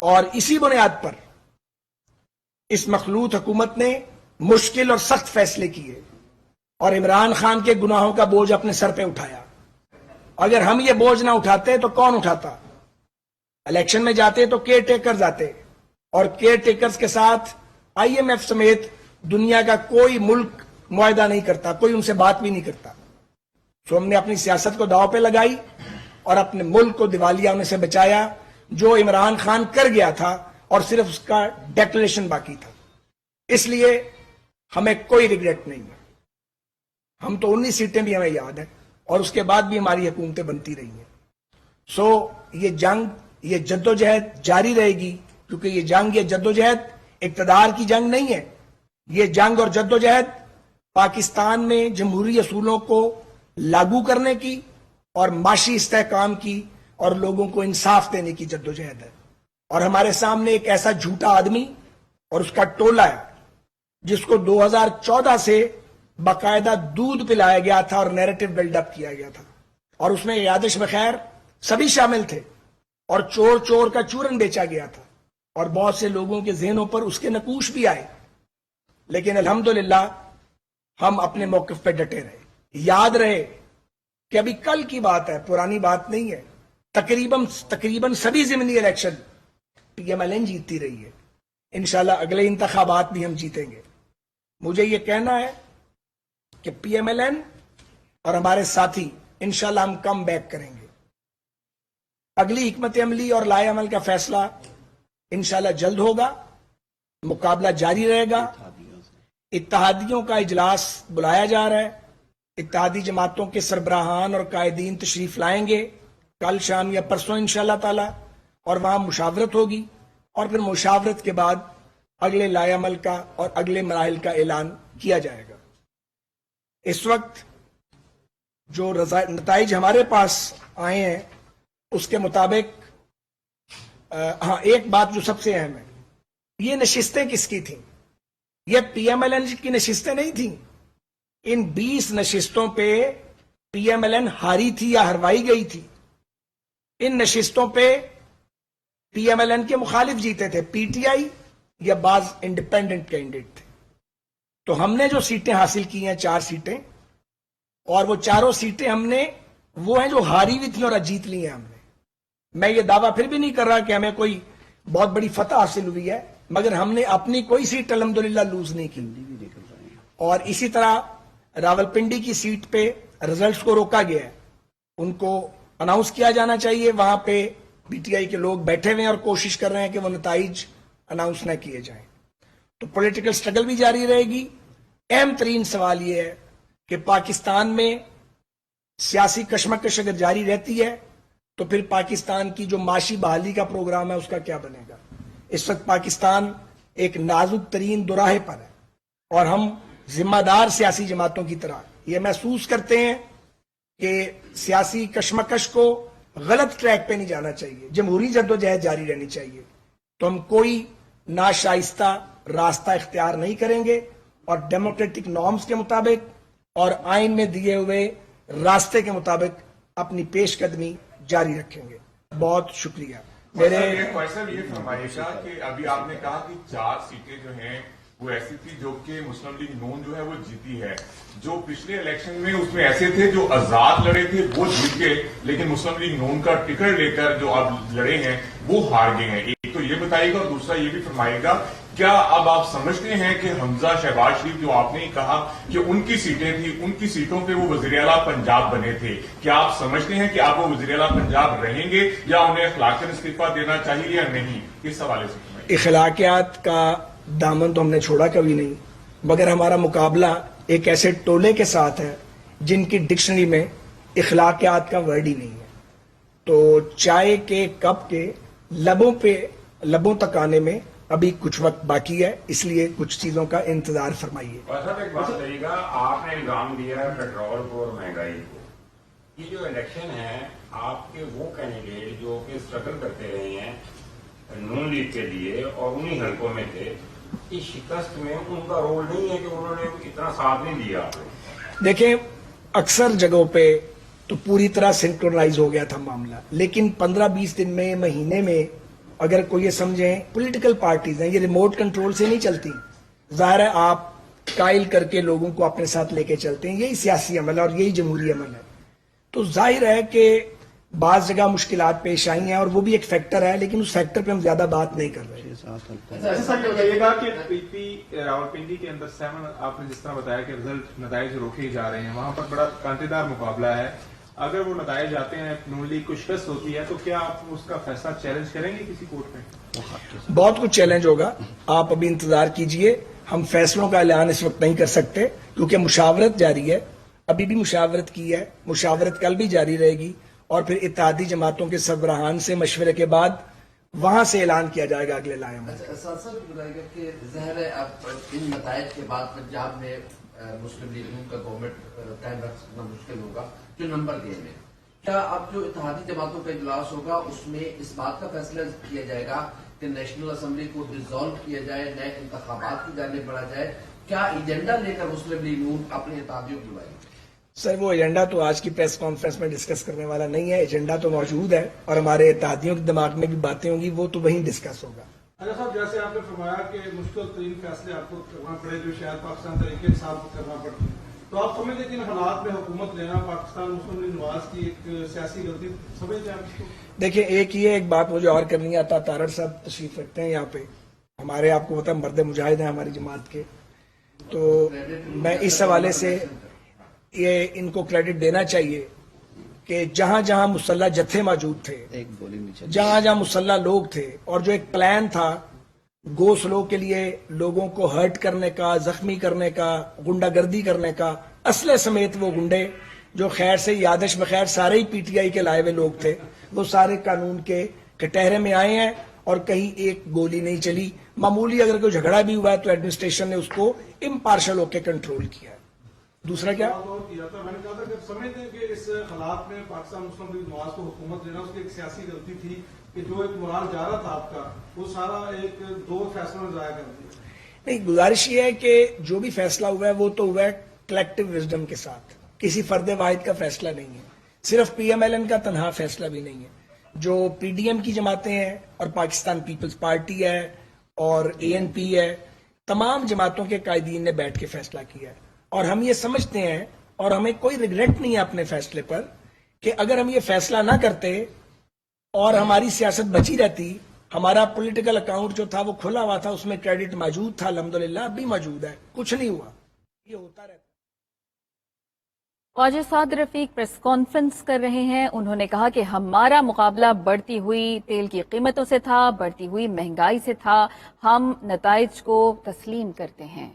اور اسی بنیاد پر اس مخلوط حکومت نے مشکل اور سخت فیصلے کیے اور عمران خان کے گناہوں کا بوجھ اپنے سر پہ اٹھایا. اگر ہم یہ بوجھ نہ اٹھاتے تو کون اٹھاتا؟ الیکشن میں جاتے تو کیئر ٹیکرز آتے اور کیئر ٹیکرز کے ساتھ آئی ایم ایف سمیت دنیا کا کوئی ملک معاہدہ نہیں کرتا, کوئی ان سے بات بھی نہیں کرتا. تو ہم نے اپنی سیاست کو داؤ پہ لگائی اور اپنے ملک کو دیوالیہ ہونے سے بچایا, جو عمران خان کر گیا تھا اور صرف اس کا ڈیکلریشن باقی تھا. اس لیے ہمیں کوئی ریگریٹ نہیں ہے. ہم تو 19 سیٹیں بھی ہمیں یاد ہیں اور اس کے بعد بھی ہماری حکومتیں بنتی رہی ہیں. یہ جنگ, یہ جدوجہد جاری رہے گی, کیونکہ یہ جنگ, یہ جدوجہد اقتدار کی جنگ نہیں ہے. یہ جنگ اور جدوجہد پاکستان میں جمہوری اصولوں کو لاگو کرنے کی اور معاشی استحکام کی اور لوگوں کو انصاف دینے کی جدوجہد ہے. اور ہمارے سامنے ایک ایسا جھوٹا آدمی اور اس کا ٹولہ ہے جس کو 2014 سے باقاعدہ دودھ پلایا گیا تھا اور نیریٹو بلڈ اپ کیا گیا تھا, اور اس میں یادش بخیر سبھی شامل تھے, اور چور چور کا چورن بیچا گیا تھا, اور بہت سے لوگوں کے ذہنوں پر اس کے نقوش بھی آئے. لیکن الحمدللہ ہم اپنے موقف پہ ڈٹے رہے. یاد رہے کہ ابھی کل کی بات ہے, پرانی بات نہیں ہے. تقریباً سبھی ضمنی election P M L N جیتتی رہی ہے. انشاءاللہ اگلے انتخابات بھی ہم جیتیں گے. مجھے یہ کہنا ہے کہ پی ایم ایل این اور ہمارے ساتھی انشاءاللہ ہم کم بیک کریں گے. اگلی حکمت عملی اور لائے عمل کا فیصلہ انشاءاللہ جلد ہوگا. مقابلہ جاری رہے گا. اتحادیوں کا اجلاس بلایا جا رہا ہے. اتحادی جماعتوں کے سربراہان اور قائدین تشریف لائیں گے کل شام یا پرسوں انشاءاللہ تعالی, اور وہاں مشاورت ہوگی, اور پھر مشاورت کے بعد اگلے لائے عمل کا اور اگلے مراحل کا اعلان کیا جائے گا. اس وقت جو نتائج ہمارے پاس آئے ہیں اس کے مطابق ہاں, ایک بات جو سب سے اہم ہے, یہ نشستیں کس کی تھیں؟ یہ پی ایم ایل این کی نشستیں نہیں تھیں. ان 20 نشستوں پہ پی ایم ایل این ہاری تھی یا ہروائی گئی تھی. ان نشستوں پہ پی ایم ایل این کے مخالف جیتے تھے, پی ٹی آئی یا بعض انڈیپینڈنٹ کینڈیڈیٹ تھے. تو ہم نے جو سیٹیں حاصل کی ہیں 4 سیٹیں, اور وہ چاروں سیٹیں ہم نے وہ ہیں جو ہاری ہوئی تھیں اور جیت لی ہیں ہم نے. میں یہ دعویٰ پھر بھی نہیں کر رہا کہ ہمیں کوئی بہت بڑی فتح حاصل ہوئی ہے, مگر ہم نے اپنی کوئی سیٹ الحمدللہ لوز نہیں کی. اور اسی طرح راولپنڈی کی سیٹ پہ رزلٹس کو روکا گیا ہے, ان کو اناؤنس کیا جانا چاہیے. وہاں پہ پی ٹی آئی کے لوگ بیٹھے ہوئے ہیں اور کوشش کر رہے ہیں کہ وہ نتائج اناؤنس نہ کیے جائیں. تو پولیٹیکل سٹرگل بھی جاری رہے گی. اہم ترین سوال یہ ہے کہ پاکستان میں سیاسی کشمکش اگر جاری رہتی ہے تو پھر پاکستان کی جو معاشی بحالی کا پروگرام ہے اس کا کیا بنے گا. اس وقت پاکستان ایک نازک ترین دوراہے پر ہے, اور ہم ذمہ دار سیاسی جماعتوں کی طرح یہ محسوس کرتے ہیں کہ سیاسی کشمکش کو غلط ٹریک پہ نہیں جانا چاہیے, جمہوری جدوجہد جاری رہنی چاہیے. تو ہم کوئی ناشائستہ راستہ اختیار نہیں کریں گے, اور ڈیموکریٹک نارمز کے مطابق اور آئین میں دیے ہوئے راستے کے مطابق اپنی پیش قدمی جاری رکھیں گے. بہت شکریہ. میرے یہ فرمائیے گا کہ ابھی آپ نے کہا کہ 4 سیٹیں جو ہیں وہ ایسی تھی جو کہ مسلم لیگ نون جو ہے وہ جیتی ہے. جو پچھلے الیکشن میں اس میں ایسے تھے جو آزاد لڑے تھے وہ جیت گئے, لیکن مسلم لیگ نون کا ٹکٹ لے کر جو اب لڑے ہیں وہ ہار گئے ہیں. ایک تو یہ بتائیے گا, اور دوسرا یہ بھی فرمائیے گا کیا اب آپ سمجھتے ہیں کہ حمزہ شہباز شریف جو آپ نے کہا کہ ان کی سیٹیں تھیں, ان کی سیٹوں پہ وہ وزیر اعلیٰ پنجاب بنے تھے, کیا آپ سمجھتے ہیں کہ آپ وہ وزیر اعلیٰ پنجاب رہیں گے یا انہیں اخلاقاً استعفیٰ دینا چاہیے یا نہیں؟ اس حوالے سے اخلاقیات کا دامن تو ہم نے چھوڑا کبھی نہیں, مگر ہمارا مقابلہ ایک ایسے ٹولے کے ساتھ ہے جن کی ڈکشنری میں اخلاقیات کا ورڈ ہی نہیں ہے. تو چائے کے کپ کے لبوں تک آنے میں ابھی کچھ وقت باقی ہے, اس لیے کچھ چیزوں کا انتظار فرمائیے. ایک بات بتائیے گا, آپ نے الزام دیا ہے پیٹرول کو اور مہنگائی کو. یہ جو الیکشن ہے آپ کے وہ کینڈیڈیٹ جو کہ اسٹرگل کرتے رہے ہیں نون لیگ کے لیے اور انہی حلقوں میں تھے, اس شکست میں ان کا رول نہیں ہے کہ انہوں نے اتنا ساتھ نہیں دیا. دیکھیں اکثر جگہوں پہ تو پوری طرح سنکرونائز ہو گیا تھا معاملہ, لیکن 15-20 دن میں, مہینے میں اگر کوئی یہ سمجھیں پولیٹیکل پارٹیز ہیں یہ ریموٹ کنٹرول سے نہیں چلتی. ظاہر ہے آپ قائل کر کے لوگوں کو اپنے ساتھ لے کے چلتے ہیں, یہی سیاسی عمل ہے اور یہی جمہوری عمل ہے. تو ظاہر ہے کہ بعض جگہ مشکلات پیش آئی ہیں اور وہ بھی ایک فیکٹر ہے, لیکن اس فیکٹر پہ ہم زیادہ بات نہیں کر رہے. ایسا بتائیے گا کہ پی پی راولپنڈی کے اندر 7 آپ نے جس طرح بتایا کہ رزلٹ نتائج روکے جا رہے ہیں, وہاں پر بڑا کانٹے دار مقابلہ ہے. اگر وہ نتائج آتے ہیں, نون لیگ کو شکست ہوتی ہے, تو کیا آپ اس کا فیصلہ چیلنج کریں گے کسی کورٹ میں؟ بہت کچھ چیلنج ہوگا, آپ ابھی انتظار کیجئے. ہم فیصلوں کا اعلان اس وقت نہیں کر سکتے کیونکہ مشاورت جاری ہے, ابھی بھی مشاورت کی ہے, مشاورت کل بھی جاری رہے گی اور پھر اتحادی جماعتوں کے سربراہان سے مشورے کے بعد وہاں سے اعلان کیا جائے گا اگلے لائحے میں. صاحب بتائیے گا کہ ظاہر ہے اب ان نتائج کے بعد پنجاب میں مسلم لیگ نون کا گورنمنٹ قائم رکھنا مشکل ہوگا جو نمبر دیے میں. کیا اب جو اتحادی جماعتوں کا اجلاس ہوگا اس میں اس بات کا فیصلہ کیا جائے گا کہ نیشنل اسمبلی کو ڈیزالو کیا جائے, نئے انتخابات کی جانب بڑھا جائے؟ کیا ایجنڈا لے کر مسلم لیگ نون اپنے اتحادیوں کی بلائے؟ سر وہ ایجنڈا تو آج کی پریس کانفرنس میں ڈسکس کرنے والا نہیں ہے. ایجنڈا تو موجود ہے اور ہمارے اتحادیوں کے دماغ میں بھی باتیں ہوں گی, وہ تو وہیں ڈسکس ہوگا. اچھا صاحب, جیسے آپ نے فرمایا کہ مشکل ترین فیصلے آپ کو کرنا پڑے جو شاید پاکستان طریقے کے ساتھ کرنا پڑتے ہیں, تو آپ سمجھتے ہیں کہ ان حالات میں حکومت لینا پاکستان مسلم لیگ نواز کی ایک سیاسی غلطی سمجھتے ہیں آپ اس کو؟ دیکھیں ایک بات مجھے اور کرنی ہے. عطا تارڑ صاحب تشریف رکھتے ہیں یہاں پہ, ہمارے آپ کو پتا مرد مجاہد ہیں ہماری جماعت کے, تو میں اس حوالے سے یہ ان کو کریڈٹ دینا چاہیے کہ جہاں جہاں مسلح جتھے موجود تھے, جہاں جہاں مسلح لوگ تھے, اور جو ایک پلان تھا گو سلو کے لیے لوگوں کو ہرٹ کرنے کا, زخمی کرنے کا, گنڈا گردی کرنے کا, اسلحے سمیت وہ گنڈے جو خیر سے یادش بخیر سارے ہی پی ٹی آئی کے لائے ہوئے لوگ تھے, وہ سارے قانون کے کٹہرے میں آئے ہیں اور کہیں ایک گولی نہیں چلی. معمولی اگر کوئی جھگڑا بھی ہوا ہے تو ایڈمنسٹریشن نے اس کو امپارشل ہو کے کنٹرول کیا. دوسرا کیا میں نے کہا تھا کہ سمجھتے ہیں کہ اس حالات میں پاکستان مسلم لیگ نواز کو حکومت دینا اس کی ایک سیاسی غلطی تھی کہ جو ایک مورال جا رہا تھا آپ کا وہ سارا ایک دو فیصلوں میں ضائع کر دیا. نہیں, گزارش یہ ہے کہ جو بھی فیصلہ ہوا ہے وہ تو ہوا ہے کلیکٹیو وزڈم کے ساتھ, کسی فرد واحد کا فیصلہ نہیں ہے, صرف پی ایم ایل این کا تنہا فیصلہ بھی نہیں ہے. جو پی ڈی ایم کی جماعتیں ہیں اور پاکستان پیپلز پارٹی ہے اور اے این پی ہے, تمام جماعتوں کے قائدین نے بیٹھ کے فیصلہ کیا ہے. اور ہم یہ سمجھتے ہیں اور ہمیں کوئی ریگریٹ نہیں ہے اپنے فیصلے پر کہ اگر ہم یہ فیصلہ نہ کرتے اور ہماری سیاست بچی رہتی, ہمارا پولیٹیکل اکاؤنٹ جو تھا وہ کھلا ہوا تھا, اس میں کریڈٹ موجود تھا, الحمدللہ اب بھی موجود ہے, کچھ نہیں ہوا, یہ ہوتا رہتا. خواجہ سعد رفیق پریس کانفرنس کر رہے ہیں. انہوں نے کہا کہ ہمارا مقابلہ بڑھتی ہوئی تیل کی قیمتوں سے تھا, بڑھتی ہوئی مہنگائی سے تھا. ہم نتائج کو تسلیم کرتے ہیں.